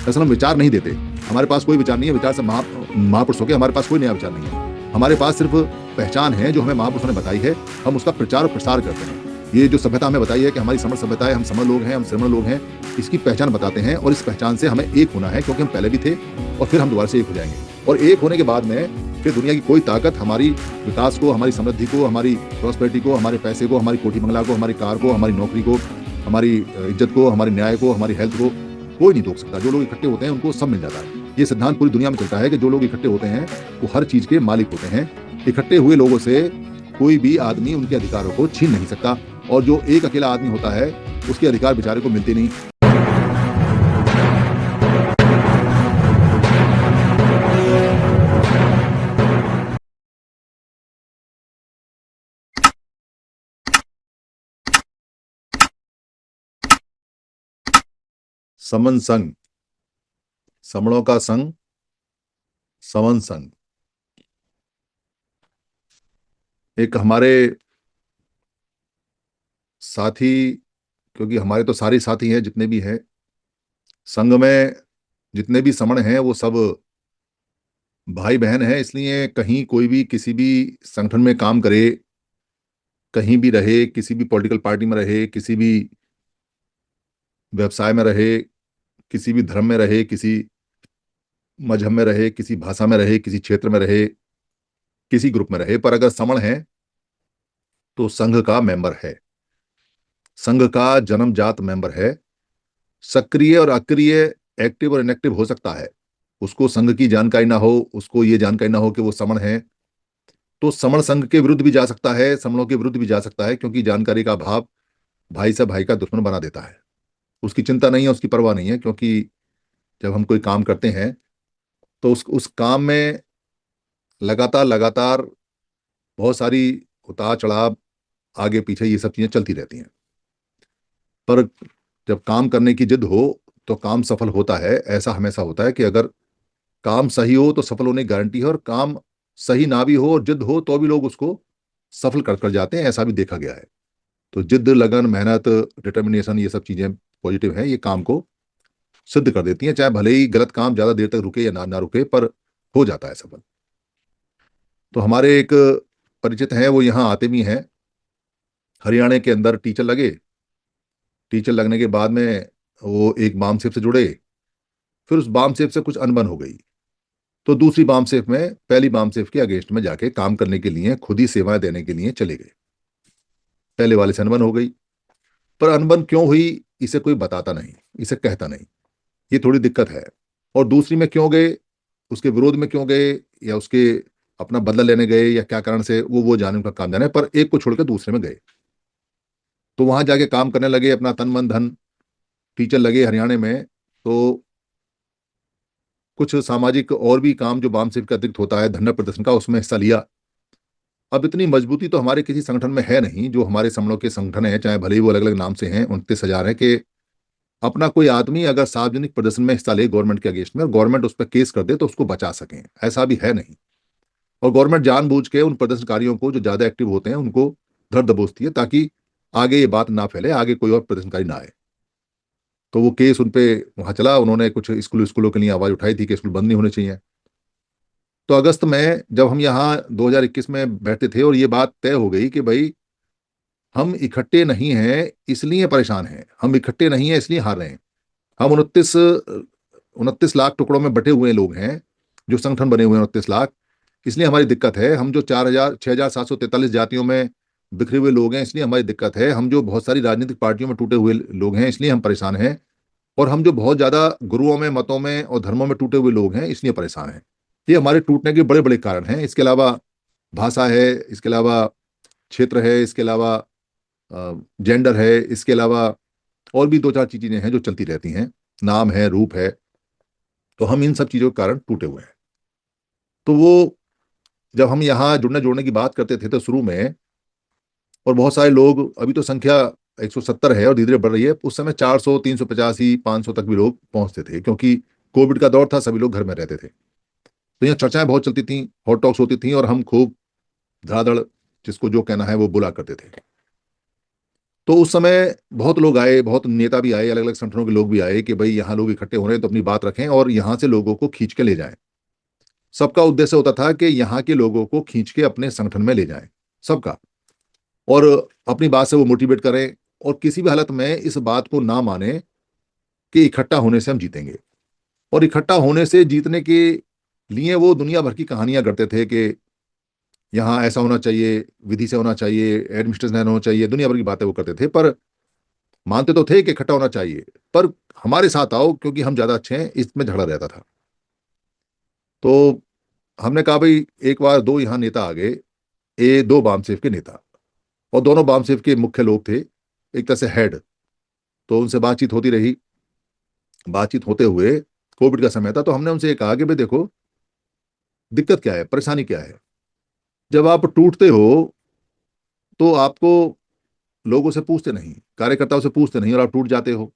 दरअसल हम विचार नहीं देते, हमारे पास कोई विचार नहीं है। विचार से महापुरुषों के हमारे पास कोई नया विचार नहीं है। हमारे पास सिर्फ पहचान है जो हमें महापुरुषों ने बताई है, हम उसका प्रचार और प्रसार करते हैं। ये जो सभ्यता हमें बताई है कि हमारी समर सभ्यता है, हम समर लोग हैं, हम श्रमण लोग हैं, इसकी पहचान बताते हैं। और इस पहचान से हमें एक होना है, क्योंकि हम पहले भी थे और फिर हम दोबारा से एक हो जाएंगे। और एक होने के बाद में फिर दुनिया की कोई ताकत हमारी विकास को, हमारी समृद्धि को, हमारी प्रॉस्पेरिटी को, हमारे पैसे को, हमारी कोठी बंगला को, हमारी कार को, हमारी नौकरी को, हमारी इज्जत को, हमारे न्याय को, हमारी हेल्थ को कोई नहीं रोक सकता। जो लोग इकट्ठे होते हैं उनको सब मिल जाता है। ये सिद्धांत पूरी दुनिया में चलता है कि जो लोग इकट्ठे होते हैं वो हर चीज के मालिक होते हैं। इकट्ठे हुए लोगों से कोई भी आदमी उनके अधिकारों को छीन नहीं सकता, और जो एक अकेला आदमी होता है उसके अधिकार बेचारे को मिलते नहीं। समन संघ, समणों का संघ, समन संघ। एक हमारे साथी, क्योंकि हमारे तो सारे साथी हैं जितने भी हैं संघ में, जितने भी समण हैं वो सब भाई बहन हैं। इसलिए कहीं कोई भी किसी भी संगठन में काम करे, कहीं भी रहे, किसी भी पॉलिटिकल पार्टी में रहे, किसी भी व्यवसाय में रहे, किसी भी धर्म में रहे, किसी मजहब में रहे, किसी भाषा में रहे, किसी क्षेत्र में रहे, किसी ग्रुप में रहे, पर अगर समण है तो संघ का मेंबर है, संघ का जन्मजात मेंबर है। सक्रिय और अक्रिय, एक्टिव और इनएक्टिव हो सकता है। उसको संघ की जानकारी ना हो, उसको ये जानकारी ना हो कि वो समण है, तो समण संघ के विरुद्ध भी जा सकता है, समणों के विरुद्ध भी जा सकता है, क्योंकि जानकारी का अभाव भाई से भाई का दुश्मन बना देता है। उसकी चिंता नहीं है, उसकी परवाह नहीं है, क्योंकि जब हम कोई काम करते हैं तो उस काम में लगातार लगातार बहुत सारी उतार चढ़ाव, आगे पीछे ये सब चीजें चलती रहती हैं। पर जब काम करने की जिद हो तो काम सफल होता है। ऐसा हमेशा होता है कि अगर काम सही हो तो सफल होने की गारंटी है, और काम सही ना भी हो और जिद हो तो भी लोग उसको सफल कर कर जाते हैं। ऐसा भी देखा गया है। तो जिद, लगन, मेहनत, डिटर्मिनेशन, ये सब चीजें पॉजिटिव हैं, ये काम को सिद्ध कर देती हैं। चाहे भले ही गलत काम ज्यादा देर तक रुके या ना ना रुके, पर हो जाता है सफल। तो हमारे एक परिचित हैं, वो यहाँ आते भी हैं। हरियाणा के अंदर टीचर लगे, टीचर लगने के बाद में वो एक बामसेफ से जुड़े, फिर उस बामसेफ से कुछ अनबन हो गई, तो दूसरी बामसेफ में पहली बामसेफ के अगेंस्ट में जाके काम करने के लिए, खुद ही सेवाएं देने के लिए चले गए। पहले वाले से अनबन हो गई, पर अनबन क्यों हुई इसे कोई बताता नहीं, इसे कहता नहीं, ये थोड़ी दिक्कत है। और दूसरी में क्यों गए, उसके विरोध में क्यों गए, या उसके अपना बदला लेने गए, या क्या कारण से, वो जाने, उनका काम जाने। पर एक को छोड़कर दूसरे में गए, तो वहां जाके काम करने लगे, अपना तन मन धन, टीचर लगे हरियाणा में। तो कुछ सामाजिक और भी काम जो वामसेफ का अतिरिक्त होता है, धरना प्रदर्शन का, उसमें हिस्सा लिया। अब इतनी मजबूती तो हमारे किसी संगठन में है नहीं, जो हमारे समणों के संगठन है, चाहे भले ही वो अलग अलग नाम से हैं, 29,000 है, कि अपना कोई आदमी अगर सार्वजनिक प्रदर्शन में हिस्सा ले गवर्नमेंट के अगेंस्ट में, और गवर्नमेंट उस पर केस कर दे, तो उसको बचा सकें, ऐसा भी है नहीं। और गवर्नमेंट जानबूझ के उन प्रदर्शनकारियों को, जो ज्यादा एक्टिव होते हैं, उनको धर दबोचती है, ताकि आगे ये बात ना फैले, आगे कोई और प्रदर्शनकारी ना आए। तो वो केस उन पे वहां चला। उन्होंने कुछ स्कूलों के लिए आवाज उठाई थी कि स्कूल बंद नहीं होने चाहिए। तो अगस्त में जब हम यहाँ 2021 में बैठते थे, और ये बात तय हो गई कि भाई हम इकट्ठे नहीं हैं इसलिए परेशान हैं, हम इकट्ठे नहीं हैं इसलिए हार रहे हैं। हम 29 लाख टुकड़ों में बटे हुए लोग हैं, जो संगठन बने हुए हैं 29 लाख, इसलिए हमारी दिक्कत है। हम जो 6,743 जातियों में बिखरे हुए लोग हैं, इसलिए हमारी दिक्कत है। हम जो बहुत सारी राजनीतिक पार्टियों में टूटे हुए लोग हैं, इसलिए हम परेशान हैं। और हम जो बहुत ज्यादा गुरुओं में, मतों में और धर्मों में टूटे हुए लोग हैं, इसलिए परेशान हैं। ये हमारे टूटने के बड़े बड़े कारण हैं। इसके अलावा भाषा है, इसके अलावा क्षेत्र है, इसके अलावा जेंडर है, इसके अलावा और भी दो चार चीजें हैं जो चलती रहती हैं, नाम है, रूप है। तो हम इन सब चीजों के कारण टूटे हुए हैं। तो वो जब हम यहाँ जुड़ने जोड़ने की बात करते थे तो शुरू में, और बहुत सारे लोग, अभी तो संख्या 170 है और धीरे धीरे बढ़ रही है, उस समय 400, 385, 500 तक भी लोग पहुंचते थे, क्योंकि कोविड का दौर था, सभी लोग घर में रहते थे। तो यहाँ चर्चाएं बहुत चलती थी, हॉट टॉक्स होती थी, और हम खूब धड़ाधड़ जिसको जो कहना है वो बोला करते थे। तो उस समय बहुत लोग आए, बहुत नेता भी आए, अलग अलग संगठनों के लोग भी आए कि भाई यहाँ लोग इकट्ठे हो रहे हैं तो अपनी बात रखें और यहाँ से लोगों को खींच के ले जाएं। सबका उद्देश्य होता था कि यहाँ के लोगों को खींच के अपने संगठन में ले जाएं, सबका, और अपनी बात से वो मोटिवेट करें, और किसी भी हालत में इस बात को ना माने कि इकट्ठा होने से हम जीतेंगे। और इकट्ठा होने से जीतने के लिए वो दुनिया भर की कहानियां करते थे कि यहाँ ऐसा होना चाहिए, विधि से होना चाहिए, एडमिनिस्ट्रेशन होना चाहिए, दुनिया भर की बातें वो करते थे। पर मानते तो थे कि इकट्ठा होना चाहिए, पर हमारे साथ आओ क्योंकि हम ज्यादा अच्छे हैं, इसमें झगड़ा रहता था। तो हमने कहा भाई, एक बार दो यहाँ नेता आ गए, ये दो बामसेफ के नेता, और दोनों बामसेफ के मुख्य लोग थे, एक तरह से हेड। तो उनसे बातचीत होती रही। बातचीत होते हुए कोविड का समय था, तो हमने उनसे ये कहा कि भाई देखो, दिक्कत क्या है, परेशानी क्या है। जब आप टूटते हो तो आपको लोगों से पूछते नहीं, कार्यकर्ताओं से पूछते नहीं, और आप टूट जाते हो।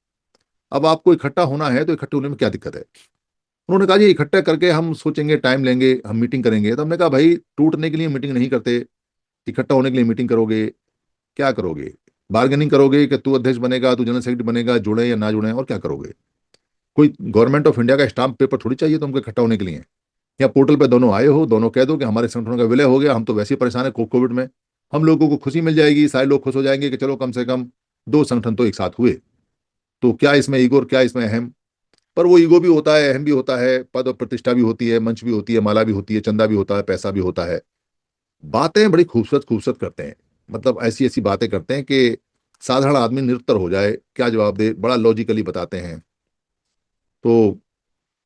अब आपको इकट्ठा होना है तो इकट्ठे होने में क्या दिक्कत है। उन्होंने कहा जी, इकट्ठा करके हम सोचेंगे, टाइम लेंगे, हम मीटिंग करेंगे। तो हमने कहा भाई, टूटने के लिए मीटिंग नहीं करते, इकट्ठा होने के लिए मीटिंग करोगे, क्या करोगे? बार्गेनिंग करोगे कि तू अध्यक्ष बनेगा, तू जनरल सेक्रेटरी बनेगा, जुड़े या ना जुड़े, और क्या करोगे? कोई गवर्नमेंट ऑफ इंडिया का स्टाम्प पेपर थोड़ी चाहिए तुमको इकट्ठा होने के लिए। या पोर्टल पे दोनों आए हो, दोनों कह दो कि हमारे संगठनों का विलय हो गया, हम तो वैसे ही परेशान है कोविड में, हम लोगों को खुशी मिल जाएगी, सारे लोग खुश हो जाएंगे कि चलो कम से कम दो संगठन तो एक साथ हुए। तो क्या इसमें ईगो और क्या इसमें अहम? पर वो ईगो भी होता है, अहम भी होता है, पद और प्रतिष्ठा भी होती है, मंच भी होती है, माला भी होती है, चंदा भी होता है, पैसा भी होता है। बातें बड़ी खूबसूरत खूबसूरत करते हैं, मतलब ऐसी ऐसी बातें करते हैं कि साधारण आदमी निरुत्तर हो जाए, क्या जवाब दे, बड़ा लॉजिकली बताते हैं। तो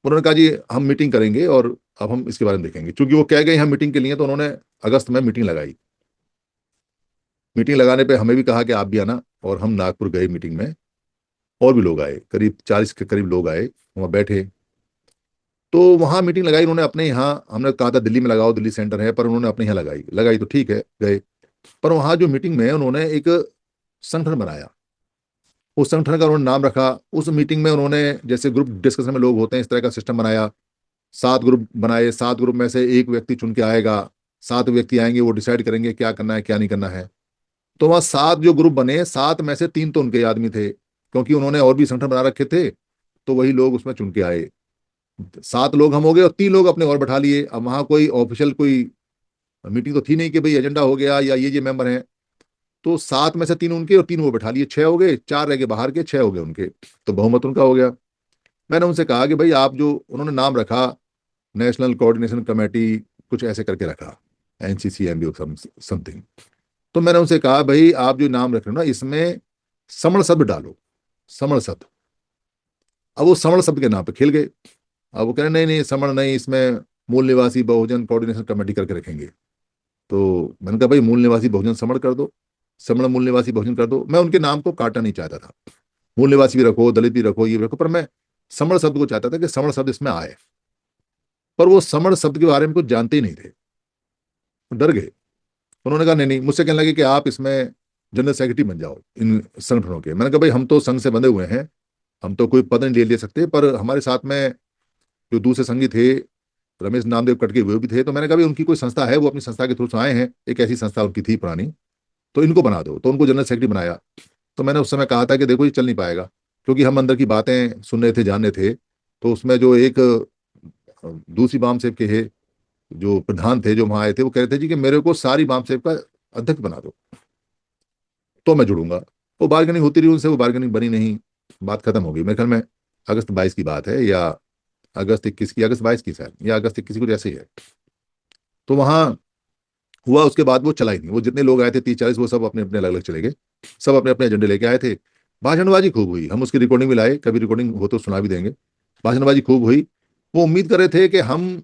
उन्होंने कहा जी, हम मीटिंग करेंगे और अब हम इसके बारे में देखेंगे। चूंकि वो कह गए हम मीटिंग के लिए, तो उन्होंने अगस्त में मीटिंग लगाई। मीटिंग लगाने पे हमें भी कहा कि आप भी आना, और हम नागपुर गए मीटिंग में। और भी लोग आए, करीब 40 के करीब लोग आए, वहाँ बैठे। तो वहाँ मीटिंग लगाई उन्होंने अपने यहाँ, हमने कहा था दिल्ली में लगाओ, दिल्ली सेंटर है, पर उन्होंने अपने यहाँ लगाई लगाई तो ठीक है, गए। पर वहाँ जो मीटिंग में उन्होंने एक संगठन बनाया, उस संगठन का उन्होंने नाम रखा। उस मीटिंग में उन्होंने, जैसे ग्रुप डिस्कशन में लोग होते हैं, इस तरह का सिस्टम बनाया। 7 ग्रुप बनाए, 7 ग्रुप में से एक व्यक्ति चुन के आएगा, 7 व्यक्ति आएंगे, वो डिसाइड करेंगे क्या करना है क्या नहीं करना है। तो वहाँ 7 जो ग्रुप बने, 7 में से 3 तो उनके आदमी थे, क्योंकि उन्होंने और भी संगठन बना रखे थे, तो वही लोग उसमें चुन के आए। 7 लोग हम हो गए, और 3 लोग अपने और बैठा लिए। अब वहाँ कोई ऑफिशियल कोई मीटिंग तो थी नहीं कि भाई एजेंडा हो गया या ये मेंबर हैं। तो 7 में से 3 उनके और 3 वो बैठा लिए, 6 हो गए, 4 रह गए बाहर के, 6 हो गए उनके। तो बहुमत उनका हो गया। मैंने उनसे कहा कि भाई, आप जो उन्होंने नाम रखा, नेशनल कोऑर्डिनेशन कमेटी, कुछ ऐसे करके रखा, NCCMB समथिंग। तो मैंने उनसे कहा भाई, आप जो नाम रख रहे हो ना, इसमें समण शब्द डालो, समण शब्द। अब वो समण शब्द के नाम पे खेल गए। अब वो कह रहे नहीं नहीं, समण नहीं, इसमें मूल निवासी बहुजन कोऑर्डिनेशन कमेटी करके रखेंगे। तो मैंने कहा भाई, मूल निवासी बहुजन समण कर दो, समण मूल निवासी बहुजन कर दो। मैं उनके नाम को काटना नहीं चाहता था, मूल निवासी भी रखो, दलित भी रखो, ये भी रखो, पर मैं समण शब्द को चाहता था कि समण शब्द इसमें आए। पर वो समण शब्द के बारे में कुछ जानते ही नहीं थे, डर गए। उन्होंने कहा नहीं नहीं, मुझसे कहने लगे कि आप इसमें जनरल सेक्रेटरी बन जाओ इन संगठनों के। मैंने कहा भाई, हम तो संघ से बंधे हुए हैं, हम तो कोई पद नहीं ले सकते। पर हमारे साथ में जो दूसरे संगी थे, रमेश नामदेव कटके, वो भी थे। तो मैंने कहा भाई, उनकी कोई संस्था है, वो अपनी संस्था के थ्रू से आए हैं, एक ऐसी संस्था उनकी थी पुरानी, तो इनको बना दो। तो उनको जनरल सेक्रेटरी बनाया। तो मैंने उस समय कहा था कि देखो, ये चल नहीं पाएगा, क्योंकि हम अंदर की बातें सुन रहे थे, जान रहे थे। तो उसमें जो एक दूसरी बाम सेव के है, जो प्रधान थे, जो वहां आए थे, वो कह रहे थे जी कि मेरे को सारी बाम सेव का अध्यक्ष बना दो, तो मैं जुड़ूंगा। वो बार्गेनिंग होती रही उनसे, वो बार्गेनिंग बनी नहीं, बात खत्म हो गई। मेरे ख्याल में अगस्त 22 की बात है, या अगस्त 21 की, अगस्त 22 की शायद, या अगस्त 21 को जैसे ही है। तो वहां हुआ, उसके बाद वो चला ही नहीं। वो जितने लोग आए थे, 30-40, वो सब अपने अपने अलग अलग चले गए, सब अपने अपने एजेंडे लेके आए थे। भाषणबाजी खूब हुई, हम उसकी रिकॉर्डिंग भी लाए, कभी रिकॉर्डिंग हो तो सुना भी देंगे। भाषणबाजी खूब हुई। वो उम्मीद कर रहे थे कि हम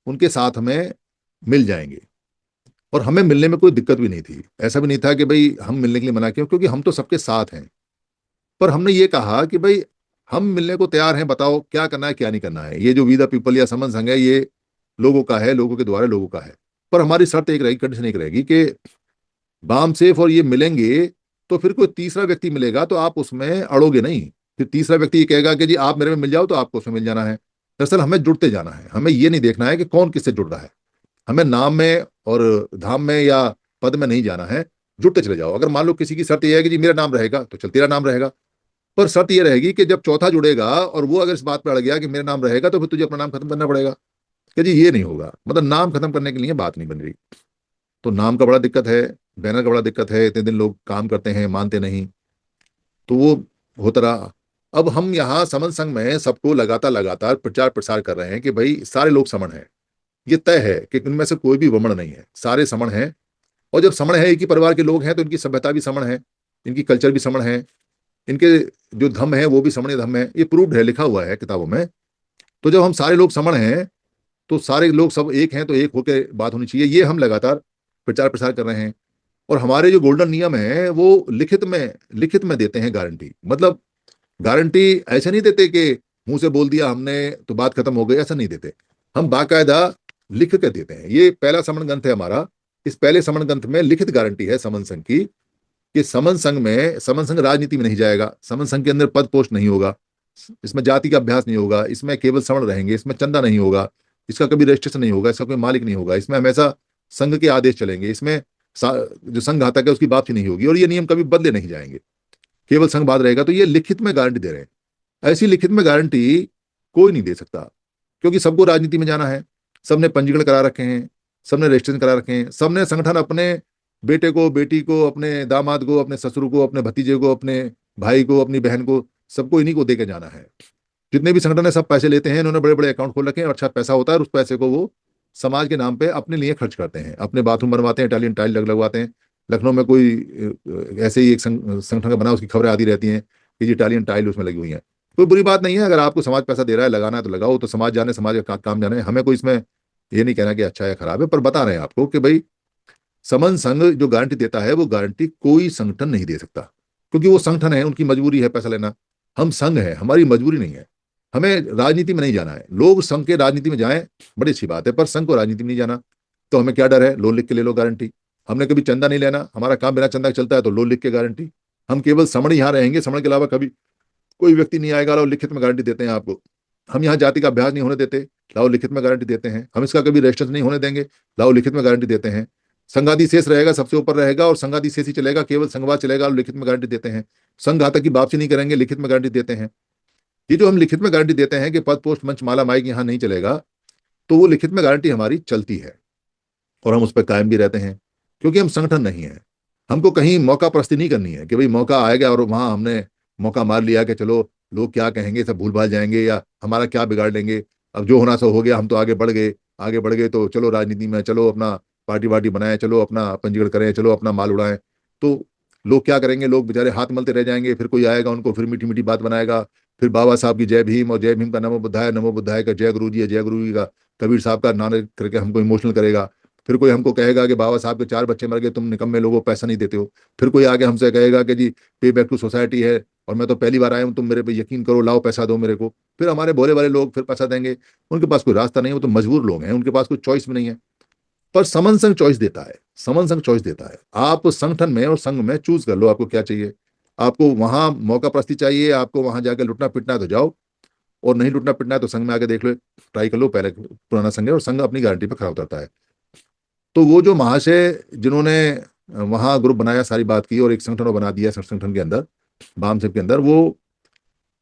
उनके साथ में मिल जाएंगे, और हमें मिलने में कोई दिक्कत भी नहीं थी। ऐसा भी नहीं था कि भाई हम मिलने के लिए मना किया, क्योंकि हम तो सबके साथ हैं। पर हमने ये कहा कि भाई, हम मिलने को तैयार हैं, बताओ क्या करना है क्या नहीं करना है। ये जो वी द पीपल या समन संघ है, ये लोगों का है, लोगों के द्वारा लोगों का है। पर हमारी शर्त एक रहेगी, कंडीशन एक रहेगी कि बाम सेफ और ये मिलेंगे, तो फिर कोई तीसरा व्यक्ति मिलेगा तो आप उसमें अड़ोगे नहीं। फिर तीसरा व्यक्ति ये कहेगा कि जी आप मेरे में मिल जाओ, तो आपको उसमें मिल जाना है। दरअसल हमें जुड़ते जाना है, हमें ये नहीं देखना है कि कौन किससे जुड़ रहा है। हमें नाम में और धाम में या पद में नहीं जाना है, जुड़ते चले जाओ। अगर मान लो किसी की शर्त यह है कि जी मेरा नाम रहेगा, तो चल तेरा नाम रहेगा, पर शर्त यह रहेगी कि जब चौथा जुड़ेगा और वो अगर इस बात पर अड़ गया कि मेरा नाम रहेगा, तो फिर तुझे अपना नाम खत्म करना पड़ेगा। कि जी ये नहीं होगा, मतलब नाम खत्म करने के लिए बात नहीं बन रही। तो नाम का बड़ा दिक्कत है, बैनर का बड़ा दिक्कत है, इतने दिन लोग काम करते हैं, मानते नहीं, तो वो होता रहा। अब हम यहाँ समन संघ में सबको लगातार लगातार प्रचार प्रसार कर रहे हैं कि भाई सारे लोग समण हैं। ये तय है कि उनमें से कोई भी वमन नहीं है, सारे समण हैं। और जब समण है, एक ही परिवार के लोग हैं, तो इनकी सभ्यता भी समण है, इनकी कल्चर भी समण है, इनके जो धर्म है वो भी समण धर्म है। ये प्रूव्ड है, लिखा हुआ है किताबों में। तो जब हम सारे लोग समण हैं, तो सारे लोग सब एक हैं, तो एक होकर बात होनी चाहिए। ये हम लगातार प्रचार प्रसार कर रहे हैं। और हमारे जो गोल्डन नियम है वो लिखित में देते हैं गारंटी। मतलब गारंटी ऐसे नहीं देते कि मुंह से बोल दिया हमने तो बात खत्म हो गई, ऐसा नहीं देते। हम बाकायदा लिख के देते हैं। ये पहला समन ग्रंथ है हमारा। इस पहले समन ग्रंथ में लिखित गारंटी है समन संघ की कि समन संघ राजनीति में नहीं जाएगा, समन संघ के अंदर पद पोस्ट नहीं होगा, इसमें जाति का अभ्यास नहीं होगा, इसमें केवल सवर्ण रहेंगे, इसमें चंदा नहीं होगा, इसका कभी रजिस्ट्रेशन नहीं होगा, इसका कोई मालिक नहीं होगा, इसमें हमेशा संघ के आदेश चलेंगे, इसमें जो संघ घातक है उसकी वापसी नहीं होगी, और ये नियम कभी बदले नहीं जाएंगे, केवल संघवाद रहेगा। तो ये लिखित में गारंटी दे रहे हैं। ऐसी लिखित में गारंटी कोई नहीं दे सकता, क्योंकि सबको राजनीति में जाना है। सबने पंजीकरण करा रखे हैं, सबने रजिस्ट्रेशन करा रखे हैं, सबने संगठन अपने बेटे को, बेटी को, अपने दामाद को, अपने ससुर को, अपने भतीजे को, अपने भाई को, अपनी बहन को, सबको इन्हीं को दे के जाना है। जितने भी संगठन है सब पैसे लेते हैं, इन्होंने बड़े बड़े अकाउंट खोल रखे हैं, और अच्छा पैसा होता है, और उस पैसे को वो समाज के नाम पे अपने लिए खर्च करते हैं। अपने बाथरूम बनवाते हैं, इटालियन टाइल लगवाते हैं। लखनऊ में कोई ऐसे ही एक संगठन का बना, उसकी खबरें आती रहती हैं कि जी इटालियन टाइल उसमें लगी हुई है। कोई बुरी बात नहीं है, अगर आपको समाज पैसा दे रहा है, लगाना है तो लगाओ, तो समाज जाने, समाज का काम जाने। हमें कोई इसमें ये नहीं कहना कि अच्छा है खराब है, पर बता रहे हैं आपको कि भाई समन संघ जो गारंटी देता है वो गारंटी कोई संगठन नहीं दे सकता, क्योंकि वो संगठन है, उनकी मजबूरी है पैसा लेना। हम संघ है, हमारी मजबूरी नहीं है। हमें राजनीति में नहीं जाना है। लोग संघ के राजनीति में जाएं, बड़ी अच्छी बात है, पर संघ को राजनीति में नहीं जाना। तो हमें क्या डर है? लोन लिख के ले लो गारंटी। हमने कभी चंदा नहीं लेना, हमारा काम बिना चंदा के चलता है, तो लोन लिख के गारंटी। हम केवल समण यहाँ रहेंगे, समण के अलावा कभी कोई व्यक्ति नहीं आएगा, लाओ लिखित में गारंटी देते हैं आपको। हम यहाँ जाति का अभ्यास नहीं होने देते, लाओ लिखित में गारंटी देते हैं। हम इसका कभी रजिस्ट्रेशन नहीं होने देंगे, लाओ लिखित में गारंटी देते हैं। संघादी शेष रहेगा, सबसे ऊपर रहेगा, और संघादी शेष ही चलेगा, केवल संघवाद चलेगा, लिखित में गारंटी देते हैं। संघ घातक की वापसी नहीं करेंगे, लिखित में गारंटी देते हैं। ये जो हम लिखित में गारंटी देते हैं कि पद पोस्ट मंच माला माइक यहाँ नहीं चलेगा, तो वो लिखित में गारंटी हमारी चलती है, और हम उस पर कायम भी रहते हैं, क्योंकि हम संगठन नहीं है। हमको कहीं मौका परस्ती नहीं करनी है कि भाई मौका आएगा और वहां हमने मौका मार लिया कि चलो लोग क्या कहेंगे, सब भूल भाल जाएंगे या हमारा क्या बिगाड़ लेंगे, अब जो होना सो हो गया, हम तो आगे बढ़ गए। आगे बढ़ गए तो चलो राजनीति में, चलो अपना पार्टी वार्टी बनाएं, चलो अपना पंजीकरण करें, चलो अपना माल उड़ाएं। तो लोग क्या करेंगे? लोग बेचारे हाथ मलते रह जाएंगे, फिर कोई आएगा उनको फिर मीठी मीठी बात बनाएगा, फिर बाबा साहब की जय भीम, और जय भीम का नमो बुद्धाय, नमो बुद्धाय का जय गुरु जी है, जय गुरु जी का, कबीर साहब का नाम करके हमको इमोशनल करेगा। फिर कोई हमको कहेगा कि बाबा साहब के 4 बच्चे मर गए, तुम निकम्मे लोगों पैसा नहीं देते हो। फिर कोई आगे हमसे कहेगा कि जी पे बैक टू सोसाइटी है, और मैं तो पहली बार आया हूँ, तुम मेरे पे यकीन करो, लाओ पैसा दो मेरे को। फिर हमारे भोले वाले लोग फिर पैसा देंगे। उनके पास कोई रास्ता नहीं है, वो तो मजबूर लोग हैं, उनके पास कोई चॉइस भी नहीं है। पर समन संघ चॉइस देता है, समन संघ चॉइस देता है। आप संगठन में और संघ में चूज कर लो आपको क्या चाहिए। आपको वहां मौका प्रस्ती चाहिए, आपको वहां जाकर लुटना पिटना है तो जाओ, और नहीं लुटना पिटना है तो संघ में आके देख लो, ट्राई कर लो। पहले पुराना संघ है, और संघ अपनी गारंटी पर खरा उतरता है। तो वो जो महाशय जिन्होंने वहां ग्रुप बनाया, सारी बात की और एक संगठन बना दिया, संगठन के अंदर, बाम सेब के अंदर, वो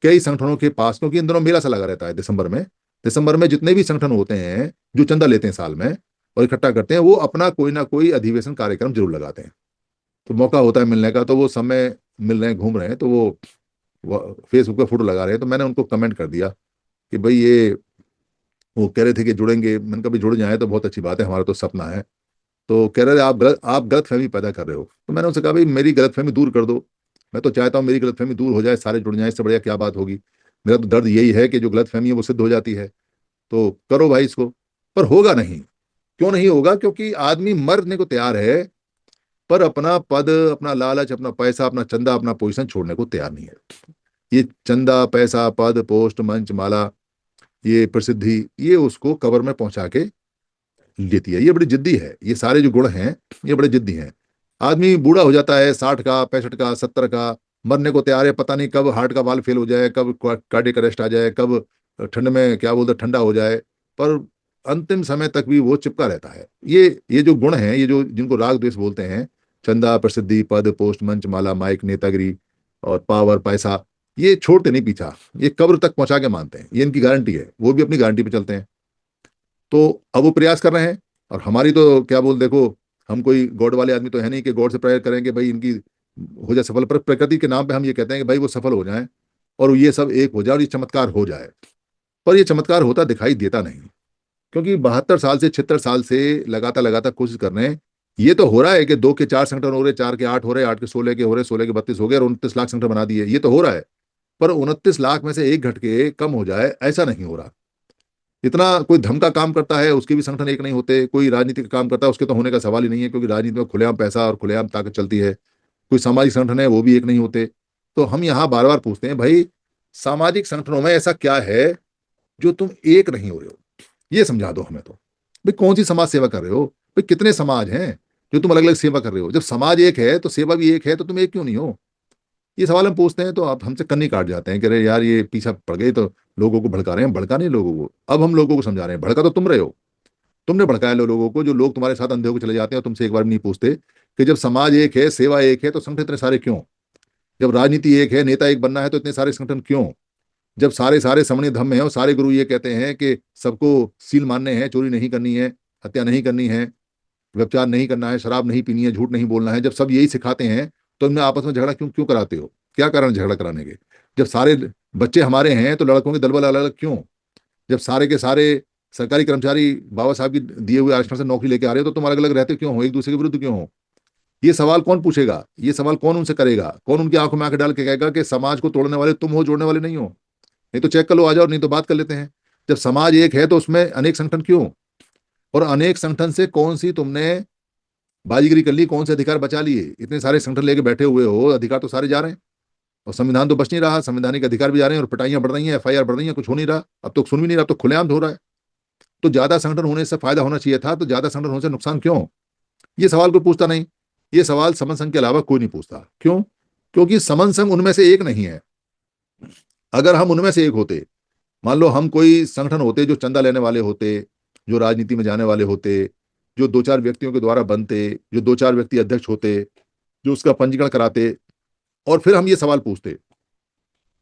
कई संगठनों के पास, क्योंकि इन दोनों मेला सा लगा रहता है दिसंबर में जितने भी संगठन होते हैं जो चंदा लेते हैं साल में और इकट्ठा करते हैं, वो अपना कोई ना कोई अधिवेशन कार्यक्रम जरूर लगाते हैं। तो मौका होता है मिलने का, तो वो समय मिल रहे हैं, घूम रहे हैं, तो वो फेसबुक पे फोटो लगा रहे हैं। तो मैंने उनको कमेंट कर दिया कि भाई ये, वो कह रहे थे कि जुड़ेंगे। मैंने कहा भी जुड़ जाए तो बहुत अच्छी बात है, हमारा तो सपना है। तो कह रहे थे आप गलत फहमी पैदा कर रहे हो। तो मैंने उनसे कहा भाई मेरी गलत फहमी दूर कर दो। मैं तो चाहता हूँ मेरी गलत फहमी दूर हो जाए, सारे जुड़ जाए, इससे बढ़िया क्या बात होगी। मेरा तो दर्द यही है कि जो गलत फहमी है वो सिद्ध हो जाती है। तो करो भाई इसको। पर होगा नहीं। क्यों नहीं होगा? क्योंकि आदमी मरने को तैयार है, पर अपना पद, अपना लालच, अपना पैसा, अपना चंदा, अपना पोजीशन छोड़ने को तैयार नहीं है। ये चंदा, पैसा, पद, पोस्ट, मंच, माला, ये प्रसिद्धि, ये उसको कबर में पहुंचा के लेती है। ये बड़ी जिद्दी है। ये सारे जो गुण हैं ये बड़े जिद्दी हैं। आदमी बूढ़ा हो जाता है, 60 का, 65 का, 70 का, मरने को तैयार है, पता नहीं कब हार्ट का वाल्व फेल हो जाए, कब कार्डियक अरेस्ट आ जाए, कब ठंड में क्या बोलते ठंडा हो जाए, पर अंतिम समय तक भी वो चिपका रहता है। ये जो गुण हैं, ये जो जिनको राग द्वेष बोलते हैं, चंदा, प्रसिद्धि, पद, पोस्ट, मंच, माला, माइक, नेतागिरी और पावर, पैसा, ये छोड़ते नहीं पीछा, ये कब्र तक पहुंचा के मानते हैं, ये इनकी गारंटी है, वो भी अपनी गारंटी पे चलते हैं। तो अब वो प्रयास कर रहे हैं, और हमारी तो क्या बोल, देखो हम कोई गॉड वाले आदमी तो है नहीं कि गॉड से प्रेयर करेंगे भाई इनकी हो जाए सफल, पर प्रकृति के नाम पे हम ये कहते हैं कि भाई वो सफल हो जाए और ये सब एक हो जाए और ये चमत्कार हो जाए। पर ये चमत्कार होता दिखाई देता नहीं, क्योंकि 72 साल से 76 साल से लगातार लगातार कोशिश कर रहे हैं। ये तो हो रहा है कि 2 के 4 संगठन हो रहे, 4 के 8 हो रहे, 8 के 16 के हो रहे, 16 के 32 हो गए और 29 लाख संगठन बना दिए, ये तो हो रहा है। पर 29 लाख में से एक घटके कम हो जाए, ऐसा नहीं हो रहा। इतना कोई धर्म का काम करता है उसके भी संगठन एक नहीं होते, कोई राजनीति का काम करता है उसके तो होने का सवाल ही नहीं है, क्योंकि राजनीति में खुलेआम पैसा और खुलेआम ताकत चलती है। कोई सामाजिक संगठन है वो भी एक नहीं होते। तो हम यहाँ बार बार पूछते हैं, भाई सामाजिक संगठनों में ऐसा क्या है जो तुम एक नहीं हो रहे हो, ये समझा दो हमें। तो भाई कौन सी समाज सेवा कर रहे हो, भाई कितने समाज हैं जो तुम अलग अलग सेवा कर रहे हो? जब समाज एक है तो सेवा भी एक है, तो तुम एक क्यों नहीं हो? ये सवाल हम पूछते हैं तो आप हमसे कन्नी काट जाते हैं कि अरे यार ये पीछा पड़ गए, तो लोगों को भड़का रहे हैं। भड़का नहीं लोगों को, अब हम लोगों को समझा रहे हैं, भड़का तो तुम रहे हो। तुमने भड़काया लोगों को, जो लोग तुम्हारे साथ अंधे होकर चले जाते हैं और तुमसे एक बार भी नहीं पूछते कि जब समाज एक है, सेवा एक है, तो संगठन इतने सारे क्यों? जब राजनीति एक है, नेता एक बनना है, तो इतने सारे संगठन क्यों? जब सारे सारे समन्वय धम्म है और सारे गुरु ये कहते हैं कि सबको सील मानने हैं, चोरी नहीं करनी है, हत्या नहीं करनी है, व्यभिचार नहीं करना है, शराब नहीं पीनी है, झूठ नहीं बोलना है, जब सब यही सिखाते हैं, तो इनमें आपस में झगड़ा क्यों क्यों कराते हो? क्या कारण है झगड़ा कराने के? जब सारे बच्चे हमारे हैं तो लड़कों के दल बल अलग अलग क्यों? जब सारे के सारे सरकारी कर्मचारी बाबा साहब की दिए हुए आरक्षण से नौकरी लेके आ रहे हो, तो तुम अलग अलग रहते क्यों हो, एक दूसरे के विरुद्ध क्यों हो? ये सवाल कौन पूछेगा? ये सवाल कौन उनसे करेगा? कौन उनकी आंखों में आंखें डाल के कहेगा कि समाज को तोड़ने वाले तुम हो, जोड़ने वाले नहीं हो? नहीं तो चेक कर लो, आ जाओ, नहीं तो बात कर लेते हैं। जब समाज एक है तो उसमें अनेक संगठन क्यों? और अनेक संगठन से कौन सी तुमने बाजीगरी कर ली, कौन से अधिकार बचा लिए? इतने सारे संगठन लेके बैठे हुए हो, अधिकार तो सारे जा रहे हैं और संविधान तो बच नहीं रहा, संवैधानिक अधिकार भी जा रहे हैं और पिटाइयां बढ़ रही हैं, एफआईआर बढ़ रही है, कुछ हो नहीं रहा। अब तो सुन भी नहीं रहा, अब तो खुलेआम हो रहा है। तो ज्यादा संगठन होने से फायदा होना चाहिए था, तो ज्यादा संगठन होने से नुकसान क्यों? ये सवाल कोई पूछता नहीं। ये सवाल समन संघ के अलावा कोई नहीं पूछता। क्यों? क्योंकि समन संघ उनमें से एक नहीं है। अगर हम उनमें से एक होते, मान लो हम कोई संगठन होते जो चंदा लेने वाले होते, जो राजनीति में जाने वाले होते, जो 2 4 व्यक्तियों के द्वारा बनते, जो 2 4 व्यक्ति अध्यक्ष होते, जो उसका पंजीकरण कराते, और फिर हम ये सवाल पूछते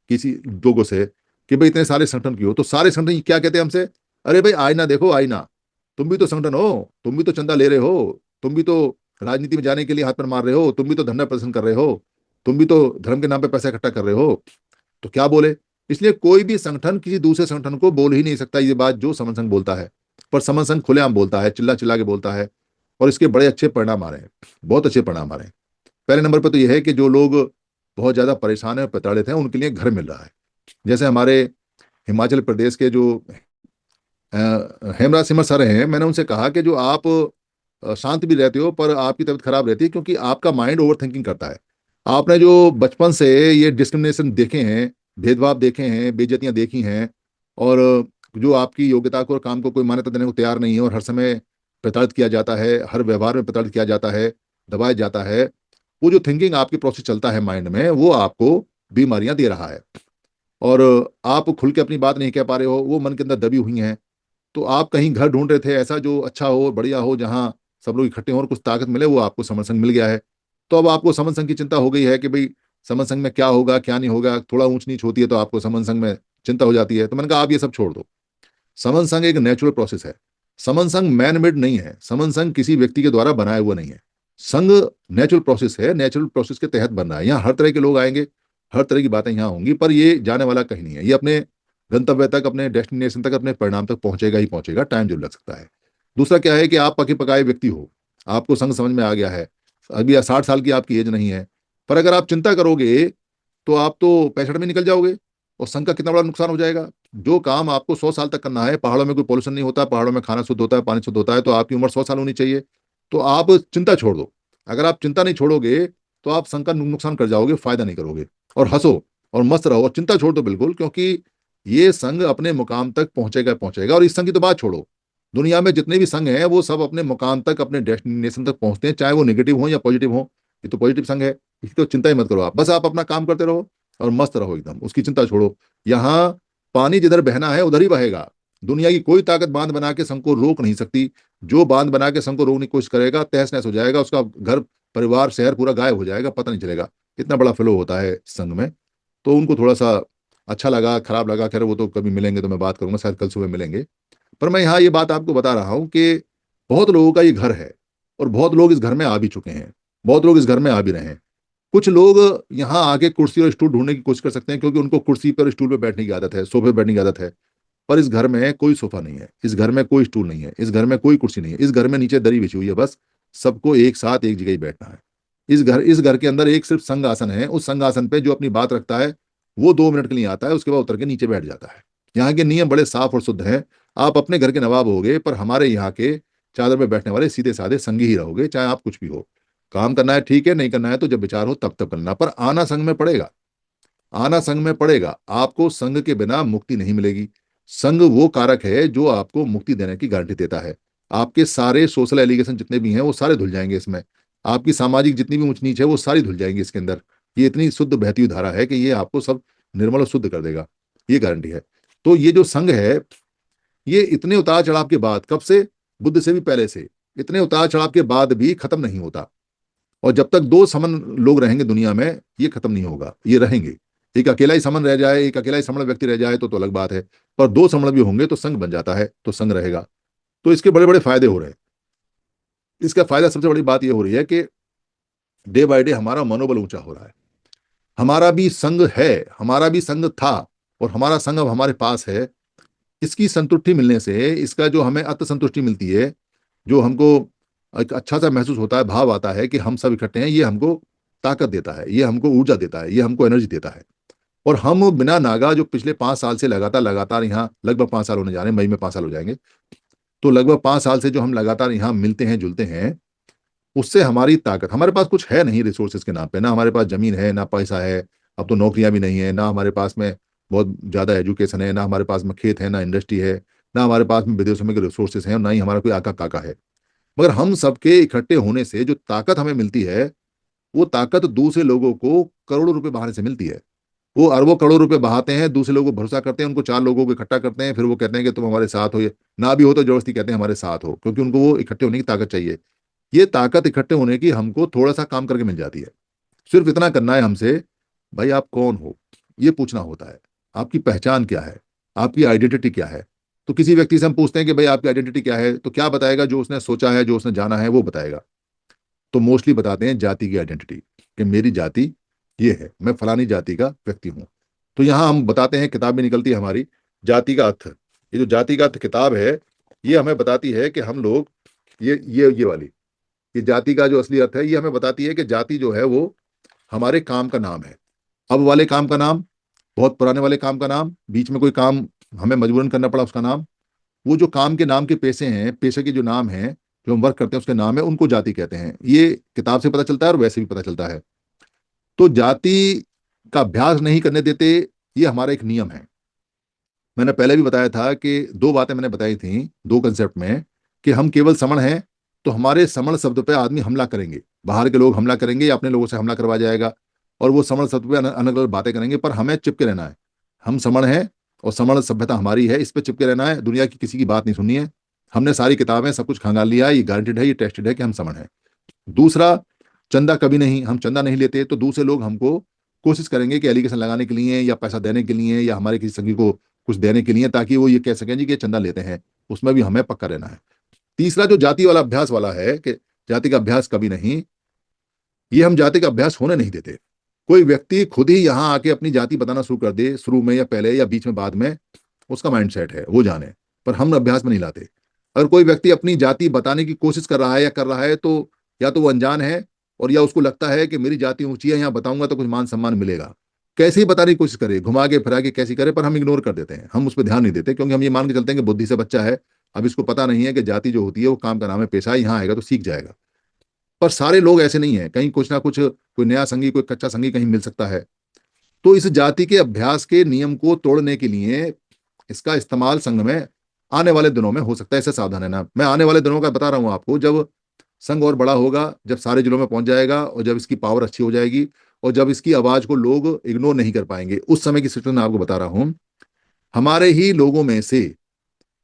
किसी लोगों से कि भाई इतने सारे संगठन क्यों, तो सारे संगठन क्या कहते हैं हमसे? अरे भाई आईना देखो, आईना, तुम भी तो संगठन हो, तुम भी तो चंदा ले रहे हो, तुम भी तो राजनीति में जाने के लिए हाथ पर मार रहे हो, तुम भी तो धरना प्रदर्शन कर रहे हो, तुम भी तो धर्म के नाम पे पैसा इकट्ठा कर रहे हो, तो क्या बोले? इसलिए कोई भी संगठन किसी दूसरे संगठन को बोल ही नहीं सकता ये बात जो समन संघ बोलता है। पर समन संघ खुलेआम बोलता है, चिल्ला चिल्ला के बोलता है, और इसके बड़े अच्छे परिणाम आ रहे हैं, बहुत अच्छे परिणाम आ रहे हैं। पहले नंबर पर तो यह है कि जो लोग बहुत ज्यादा परेशान है, प्रताड़ित हैं, उनके लिए घर मिल रहा है। जैसे हमारे हिमाचल प्रदेश के जो हेमराज सिमर सर हैं, मैंने उनसे कहा कि जो आप शांत भी रहते हो पर आपकी तबीयत खराब रहती है, क्योंकि आपका माइंड ओवर थिंकिंग करता है। आपने जो बचपन से ये डिस्क्रिमिनेशन देखे हैं, भेदभाव देखे हैं, बेइज्जतियां देखी हैं, और जो आपकी योग्यता को और काम को कोई मान्यता देने को तैयार नहीं है, और हर समय प्रताड़ित किया जाता है, हर व्यवहार में प्रताड़ित किया जाता है, दबाया जाता है, वो जो थिंकिंग आपकी प्रोसेस चलता है माइंड में, वो आपको बीमारियां दे रहा है। और आप खुल के अपनी बात नहीं कह पा रहे हो, वो मन के अंदर दबी हुई हैं। तो आप कहीं घर ढूंढ रहे थे ऐसा जो अच्छा हो, बढ़िया हो, जहां सब लोग इकट्ठे हों और कुछ ताकत मिले, वो आपको समन संघ मिल गया है। तो अब आपको समन संघ की चिंता हो गई है कि भाई समन संघ में क्या होगा क्या नहीं होगा, थोड़ा ऊंच नीच होती है तो आपको समन संघ में चिंता हो जाती है। तो मैंने कहा आप ये सब छोड़ दो। समन संघ एक नेचुरल प्रोसेस है। समन संघ मैन मेड नहीं है, समन संघ किसी व्यक्ति के द्वारा बनाया हुआ नहीं है। संघ नेचुरल प्रोसेस है, नेचुरल प्रोसेस के तहत बन रहा है। यहाँ हर तरह के लोग आएंगे, हर तरह की बातें यहाँ होंगी, पर ये जाने वाला कहीं नहीं है। ये अपने गंतव्य तक, अपने डेस्टिनेशन तक, अपने परिणाम तक पहुंचेगा ही पहुंचेगा, टाइम जरूर लग सकता है। दूसरा क्या है कि आप पके पकाए व्यक्ति हो, आपको संघ समझ में आ गया है, अभी 60 साल की आपकी एज नहीं है, पर अगर आप चिंता करोगे तो आप तो 65 में निकल जाओगे, और संघ का कितना बड़ा नुकसान हो जाएगा। जो काम आपको 100 साल तक करना है, पहाड़ों में कोई पोल्यूशन नहीं होता, पहाड़ों में खाना शुद्ध होता है, पानी शुद्ध होता है, तो आपकी उम्र 100 साल होनी चाहिए। तो आप चिंता छोड़ दो। अगर आप चिंता नहीं छोड़ोगे तो आप संघ का नुकसान कर जाओगे, फायदा नहीं करोगे। और हंसो और मस्त रहो और चिंता छोड़ दो बिल्कुल, क्योंकि ये संघ अपने मुकाम तक पहुंचेगा पहुंचेगा। और इस संघ की तो बात छोड़ो, दुनिया में जितने भी संघ हैं वो सब अपने मुकाम तक, अपने डेस्टिनेशन तक पहुंचते हैं, चाहे वो नेगेटिव हो या पॉजिटिव हो। ये तो पॉजिटिव संघ है, इसकी तो चिंता ही मत करो आप, बस आप अपना काम करते रहो और मस्त रहो एकदम, उसकी चिंता छोड़ो। यहाँ पानी जिधर बहना है उधर ही बहेगा। दुनिया की कोई ताकत बांध बना के संघ को रोक नहीं सकती। जो बांध बना के संघ को रोकने की कोशिश करेगा तहस नहस हो जाएगा, उसका घर परिवार शहर पूरा गायब हो जाएगा, पता नहीं चलेगा। इतना बड़ा फ्लो होता है संघ में। तो उनको थोड़ा सा अच्छा लगा, खराब लगा, खैर वो तो कभी मिलेंगे तो मैं बात करूंगा, शायद कल सुबह मिलेंगे। पर मैं यहाँ ये बात आपको बता रहा हूँ कि बहुत लोगों का ये घर है और बहुत लोग इस घर में आ भी चुके हैं, बहुत लोग इस घर में आ भी रहे हैं। कुछ लोग यहाँ आके कुर्सी और स्टूल ढूंढने की कोशिश कर सकते हैं, क्योंकि उनको कुर्सी पर स्टूल पर बैठने की आदत है, सोफे पर बैठने की आदत है। पर इस घर में कोई सोफा नहीं है, इस घर में कोई स्टूल नहीं है, इस घर में कोई कुर्सी नहीं है, इस घर में नीचे दरी बिछी हुई है, बस सबको एक साथ एक जगह ही बैठना है। इस घर के अंदर एक सिर्फ संघ आसन है, उस संघ आसन पे जो अपनी बात रखता है वो 2 मिनट के लिए आता है, उसके बाद उतर के नीचे बैठ जाता है। यहाँ के नियम बड़े साफ और शुद्ध हैं। आप अपने घर के नवाब होगे, पर हमारे यहाँ के चादर में बैठने वाले सीधे साधे संगी ही रहोगे, चाहे आप कुछ भी हो। काम करना है ठीक है, नहीं करना है तो जब विचार हो तब तब करना, पर आना संघ में पड़ेगा। आना संघ में पड़ेगा। आपको संघ के बिना मुक्ति नहीं मिलेगी। संघ वो कारक है जो आपको मुक्ति देने की गारंटी देता है। आपके सारे सोशल एलिगेशन जितने भी हैं वो सारे धुल जाएंगे इसमें। आपकी सामाजिक जितनी भी ऊंच नीच है वो सारी धुल जाएंगी इसके अंदर। ये इतनी शुद्ध बहती हुई धारा है कि ये आपको सब निर्मल और शुद्ध कर देगा, ये गारंटी है। तो ये जो संघ है, ये इतने उतार चढ़ाव के बाद, कब से, बुद्ध से भी पहले से, इतने उतार चढ़ाव के बाद भी खत्म नहीं होता। और जब तक दो समन लोग रहेंगे दुनिया में, ये खत्म नहीं होगा, ये रहेंगे। एक अकेला ही समन रह जाए, एक अकेला ही समण व्यक्ति रह जाए तो अलग बात है। पर दो समण भी होंगे तो संघ बन जाता है, तो संघ रहेगा। तो इसके बड़े बड़े फायदे हो रहे हैं। इसका फायदा, सबसे बड़ी बात यह हो रही है कि डे बाय डे हमारा मनोबल ऊंचा हो रहा है। हमारा भी संघ है, हमारा भी संघ था, और हमारा संघ अब हमारे पास है। इसकी संतुष्टि मिलने से, इसका जो हमें अत संतुष्टि मिलती है, जो हमको एक अच्छा सा महसूस होता है, भाव आता है कि हम सब इकट्ठे हैं, ये हमको ताकत देता है, ये हमको ऊर्जा देता है, ये हमको एनर्जी देता है। और हम बिना नागा जो पिछले 5 साल से लगातार लगातार यहाँ, लगभग 5 साल होने जा रहे हैं, मई में 5 साल हो जाएंगे। तो लगभग 5 साल से जो हम लगातार यहाँ मिलते हैं जुलते हैं, उससे हमारी ताकत, हमारे पास कुछ है नहीं रिसोर्सेज के नाम पे, ना हमारे पास जमीन है, ना पैसा है, अब तो नौकरियां भी नहीं है, ना हमारे पास में बहुत ज्यादा एजुकेशन है, ना हमारे पास में खेत है, ना इंडस्ट्री है, ना हमारे पास में विदेशों में रिसोर्सेज हैं, और ना ही हमारा कोई आका काका है। मगर हम सबके इकट्ठे होने से जो ताकत हमें मिलती है, वो ताकत दूसरे लोगों को करोड़ों रुपए बहाने से मिलती है। वो अरबों करोड़ रुपए बहाते हैं, दूसरे लोगों को भरोसा करते हैं, उनको 4 लोगों को इकट्ठा करते हैं, फिर वो कहते हैं कि तुम हमारे साथ हो, ये ना भी हो तो जबरदस्ती कहते हैं हमारे साथ हो, क्योंकि उनको वो इकट्ठे होने की ताकत चाहिए। ये ताकत इकट्ठे होने की हमको थोड़ा सा काम करके मिल जाती है। सिर्फ इतना करना है हमसे, भाई आप कौन हो, ये पूछना होता है। आपकी पहचान क्या है, आपकी आइडेंटिटी क्या है। तो किसी व्यक्ति से हम पूछते हैं कि भाई आपकी आइडेंटिटी क्या है, तो क्या बताएगा, जो उसने सोचा है, जो उसने जाना है वो बताएगा। तो मोस्टली बताते हैं जाति की आइडेंटिटी, कि मेरी जाति ये है, मैं फलानी जाति का व्यक्ति हूँ। तो यहाँ हम बताते हैं, किताब में निकलती है हमारी जाति का अर्थ। ये जो जाति का अर्थ किताब है, ये हमें बताती है कि हम लोग, ये वाली, ये जाति का जो असली अर्थ है, ये हमें बताती है कि जाति जो है वो हमारे काम का नाम है। अब वाले काम का नाम, बहुत पुराने वाले काम का नाम, बीच में कोई काम हमें मजबूरन करना पड़ा उसका नाम, वो जो काम के नाम के पेशे हैं, पेशे के जो नाम हैं, जो हम वर्क करते हैं उसके नाम है, उनको जाति कहते हैं। ये किताब से पता चलता है और वैसे भी पता चलता है। तो जाति का अभ्यास नहीं करने देते, ये हमारा एक नियम है। मैंने पहले भी बताया था कि 2 बातें मैंने बताई थी 2 कंसेप्ट में, कि हम केवल समण हैं, तो हमारे समण शब्द पे आदमी हमला करेंगे, बाहर के लोग हमला करेंगे या अपने लोगों से हमला करवा जाएगा, और वो समण शब्द पे अलग अलग बातें करेंगे, पर हमें चिपके रहना है। हम समण हैं और समण सभ्यता हमारी है, इस पे चिपके रहना है, दुनिया की किसी की बात नहीं सुननी है। हमने सारी किताबें सब कुछ खंगाल लिया है, ये गारंटेड है, ये टेस्टेड है कि हम समण हैं। दूसरा, चंदा कभी नहीं, हम चंदा नहीं लेते। तो दूसरे लोग हमको कोशिश करेंगे कि एलिगेशन लगाने के लिए या पैसा देने के लिए या हमारे किसी संगी को कुछ देने के लिए, ताकि वो ये कह सकें जी कि ये चंदा लेते हैं, उसमें भी हमें पक्का रहना है। तीसरा जो जाति वाला अभ्यास वाला है, कि जाति का अभ्यास कभी नहीं, ये हम जाति का अभ्यास होने नहीं देते। कोई व्यक्ति खुद ही यहाँ आके अपनी जाति बताना शुरू कर दे, शुरू में या पहले या बीच में बाद में, उसका माइंडसेट है, वो जाने। पर हम अभ्यास में नहीं लाते। अगर कोई व्यक्ति अपनी जाति बताने की कोशिश कर रहा है या कर रहा है, तो या तो वो अनजान है, और या उसको लगता है कि मेरी जाति ऊंची है, यहाँ बताऊंगा तो कुछ मान सम्मान मिलेगा। कैसे ही बताने की कोशिश करे, घुमा के फिरा के कैसी करे, पर हम इग्नोर कर देते हैं, हम उस पर ध्यान नहीं देते, क्योंकि हम ये मान के चलते हैं कि बुद्धि से बच्चा है, अब इसको पता नहीं है कि जाति जो होती है वो काम का नाम है, पेशा है, यहाँ आएगा तो सीख जाएगा। पर सारे लोग ऐसे नहीं है, कहीं कुछ ना कुछ, कोई नया संगी, कोई कच्चा संगी कहीं मिल सकता है। तो इस जाति के अभ्यास के नियम को तोड़ने के लिए इसका इस्तेमाल संघ में आने वाले दिनों में हो सकता है, ऐसे सावधान रहना। मैं आने वाले दिनों का बता रहा हूं आपको, जब संघ और बड़ा होगा, जब सारे जिलों में पहुंच जाएगा, और जब इसकी पावर अच्छी हो जाएगी, और जब इसकी आवाज को लोग इग्नोर नहीं कर पाएंगे, उस समय की सिचुएशन आपको बता रहा हूं। हमारे ही लोगों में से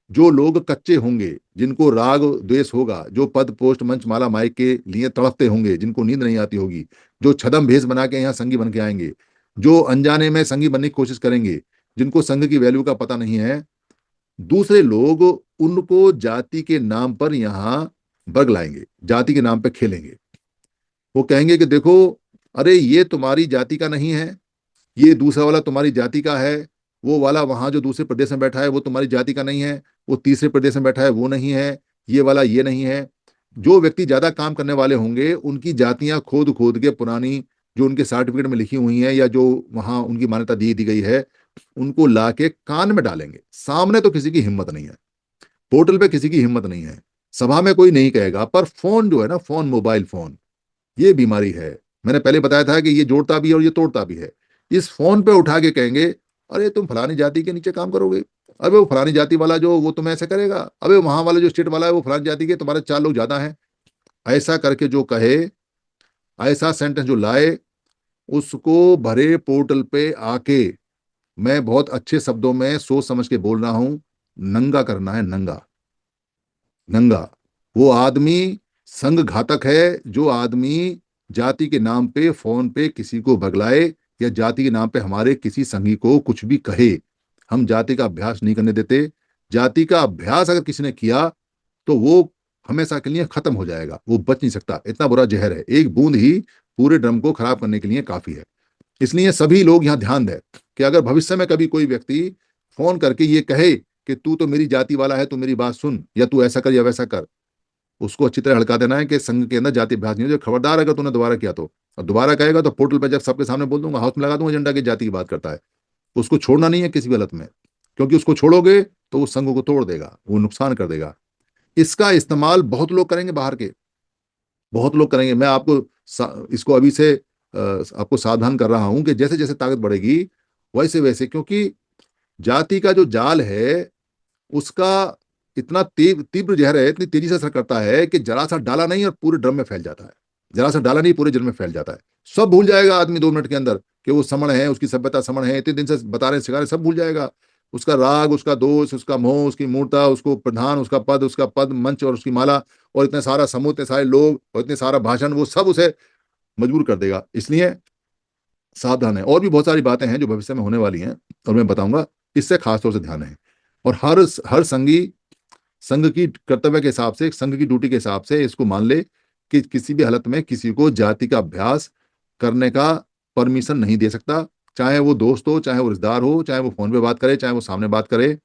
जो लोग कच्चे होंगे, जिनको राग द्वेष होगा, जो पद पोस्ट मंच माला माइक के लिए तड़पते होंगे, जिनको नींद नहीं आती होगी, जो छदम भेष बना के यहाँ संगी बन के आएंगे, जो अनजाने में संगी बनने की कोशिश करेंगे, जिनको संघ की वैल्यू का पता नहीं है, दूसरे लोग उनको जाति के नाम पर यहाँ बग लाएंगे, जाति के नाम पे खेलेंगे। वो कहेंगे कि देखो, अरे ये तुम्हारी जाति का नहीं है, ये दूसरा वाला तुम्हारी जाति का है, वो वाला वहां जो दूसरे प्रदेश में बैठा है वो तुम्हारी जाति का नहीं है, वो तीसरे प्रदेश में बैठा है वो नहीं है, ये वाला ये नहीं है। जो व्यक्ति ज्यादा काम करने वाले होंगे उनकी जातियां खोद खोद के पुरानी जो उनके सर्टिफिकेट में लिखी हुई हैं या जो वहां उनकी मान्यता दी गई है उनको ला के कान में डालेंगे। सामने तो किसी की हिम्मत नहीं है, पोर्टल पे किसी की हिम्मत नहीं है, सभा में कोई नहीं कहेगा, पर फोन जो है ना, फोन, मोबाइल फोन, ये बीमारी है। मैंने पहले बताया था कि ये जोड़ता भी है और ये तोड़ता भी है। इस फोन पे उठा के कहेंगे, अरे तुम फलानी जाति के नीचे काम करोगे, अबे वो फलानी जाति वाला जो वो तुम्हें ऐसे करेगा, अबे वहां वाला जो स्टेट वाला है वो फलानी जाति के, तुम्हारे 4 लोग ज्यादा हैं। ऐसा करके जो कहे, ऐसा सेंटेंस जो लाए, उसको भरे पोर्टल पे आके, मैं बहुत अच्छे शब्दों में सोच समझ के बोल रहा हूं, नंगा करना है, नंगा, नंगा। वो आदमी संघ घातक है जो आदमी जाति के नाम पे फोन पे किसी को भगलाए या जाति के नाम पे हमारे किसी संगी को कुछ भी कहे। हम जाति का अभ्यास नहीं करने देते। जाति का अभ्यास अगर किसी ने किया तो वो हमेशा के लिए खत्म हो जाएगा, वो बच नहीं सकता। इतना बुरा जहर है, एक बूंद ही पूरे ड्रम को खराब करने के लिए काफी है। इसलिए सभी लोग यहाँ ध्यान दें कि अगर भविष्य में कभी कोई व्यक्ति फोन करके ये कहे कि तू तो मेरी जाति वाला है, तू मेरी बात सुन, या तू ऐसा कर या वैसा कर, उसको अच्छी तरह हड़का देना है कि संघ के अंदर जाति अभ्यास नहीं हो। जो खबरदार अगर तूने दोबारा किया तो, और दोबारा कहेगा तो पोर्टल पर जब सबके सामने बोल दूंगा, हाउस में लगा दूंगा एजेंडा की जाति की बात करता है। उसको छोड़ना नहीं है किसी भी हालत में, क्योंकि उसको छोड़ोगे तो वो संघ को तोड़ देगा, वो नुकसान कर देगा। इसका इस्तेमाल बहुत लोग करेंगे, बाहर के बहुत लोग करेंगे। मैं आपको इसको अभी से आपको सावधान कर रहा हूं कि जैसे जैसे ताकत बढ़ेगी वैसे वैसे, क्योंकि जाति का जो जाल है उसका इतना तीव्र जहर है, इतनी तेजी से असर करता है कि जरा सा डाला नहीं और पूरे ड्रम में फैल जाता है। जरा सा डाला नहीं पूरे जल में फैल जाता है। सब भूल जाएगा आदमी 2 मिनट के अंदर कि वो समण है, उसकी सभ्यता समण है, इतने दिन से बता रहे सिखा रहे, सब भूल जाएगा। उसका राग, उसका दोष, उसका मोह, उसकी मूर्ता, उसको प्रधान, उसका पद मंच और उसकी माला और इतने सारा समूह, इतने सारे लोग और इतने सारा भाषण, वो सब उसे मजबूर कर देगा। इसलिए सावधान है। और भी बहुत सारी बातें हैं जो भविष्य में होने वाली हैं और मैं बताऊंगा, इससे खासतौर से ध्यान है। और हर संगी संघ की कर्तव्य के हिसाब से, संघ की ड्यूटी के हिसाब से इसको मान ले कि किसी भी हालत में किसी को जाति का अभ्यास करने का परमिशन नहीं दे सकता। चाहे वो दोस्त हो, चाहे वो रिश्तेदार हो, चाहे वो फोन पे बात करे, चाहे वो सामने बात करे,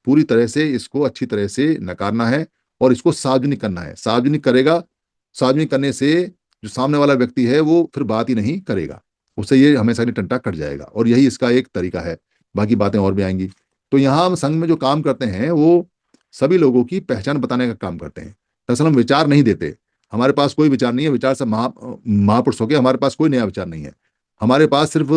पूरी तरह से इसको अच्छी तरह से नकारना है और इसको सार्वजनिक करना है। सार्वजनिक करेगा, सार्वजनिक करने से जो सामने वाला व्यक्ति है वो फिर बात ही नहीं करेगा, उससे ये हमेशा के लिए टंटा कट जाएगा। और यही इसका एक तरीका है, बाकी बातें और भी आएंगी। तो यहाँ हम संघ में जो काम करते हैं वो सभी लोगों की पहचान बताने का काम करते हैं। दरअसल हम विचार नहीं देते, हमारे पास कोई विचार नहीं है। विचार सब महापुरुषों के, हमारे पास कोई नया विचार नहीं है। हमारे पास सिर्फ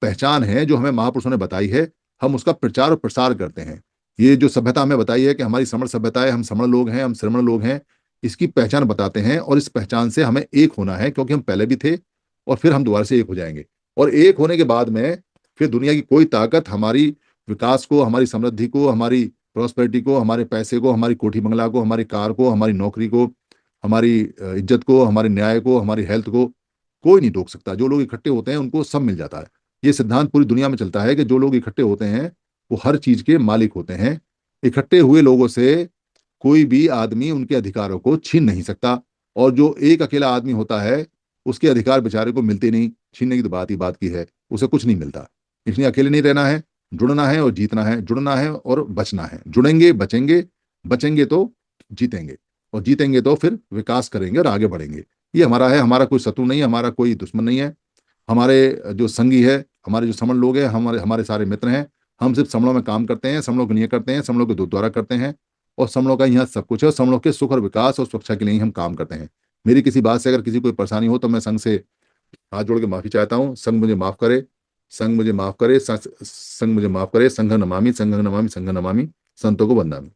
पहचान है जो हमें महापुरुषों ने बताई है, हम उसका प्रचार और प्रसार करते हैं। ये जो सभ्यता हमें बताई है कि हमारी श्रमण सभ्यता है, हम श्रमण लोग हैं, हम श्रमण लोग हैं, इसकी पहचान बताते हैं। और इस पहचान से हमें एक होना है, क्योंकि हम पहले भी थे और फिर हम दोबारा से एक हो जाएंगे। और एक होने के बाद में फिर दुनिया की कोई ताकत हमारी विकास को, हमारी समृद्धि को, हमारी प्रॉस्पेरिटी को, हमारे पैसे को, हमारी कोठी बंगला को, हमारी कार को, हमारी नौकरी को, हमारी इज्जत को, हमारे न्याय को, हमारी हेल्थ को कोई नहीं रोक सकता। जो लोग इकट्ठे होते हैं उनको सब मिल जाता है। ये सिद्धांत पूरी दुनिया में चलता है कि जो लोग इकट्ठे होते हैं वो हर चीज के मालिक होते हैं। इकट्ठे हुए लोगों से कोई भी आदमी उनके अधिकारों को छीन नहीं सकता। और जो एक अकेला आदमी होता है उसके अधिकार बेचारे को मिलते नहीं, छीनने की तो बात ही बात की है, उसे कुछ नहीं मिलता। इसलिए अकेले नहीं रहना है, जुड़ना है और जीतना है, जुड़ना है और बचना है। जुड़ेंगे, बचेंगे, बचेंगे तो जीतेंगे, और जीतेंगे तो फिर विकास करेंगे और आगे बढ़ेंगे। ये हमारा है, हमारा कोई शत्रु नहीं है, हमारा कोई दुश्मन नहीं है। हमारे जो संगी है, हमारे जो समण लोग हैं, हमारे हमारे सारे मित्र हैं। हम सिर्फ समणों में काम करते हैं, समणों के लिए करते हैं, समणों के द्वारा करते हैं, और समणों का यहाँ सब कुछ है। और समणों के सुख और विकास और सुरक्षा के लिए ही हम काम करते हैं। मेरी किसी बात से अगर किसी कोई परेशानी हो तो मैं संघ से हाथ जोड़ के माफी चाहता हूँ। संघ मुझे माफ करे, संघ मुझे माफ करे, संघ मुझे माफ करे। संघ नमामि, संघ नमामि, संघ नमामि, संतों को वंदामि।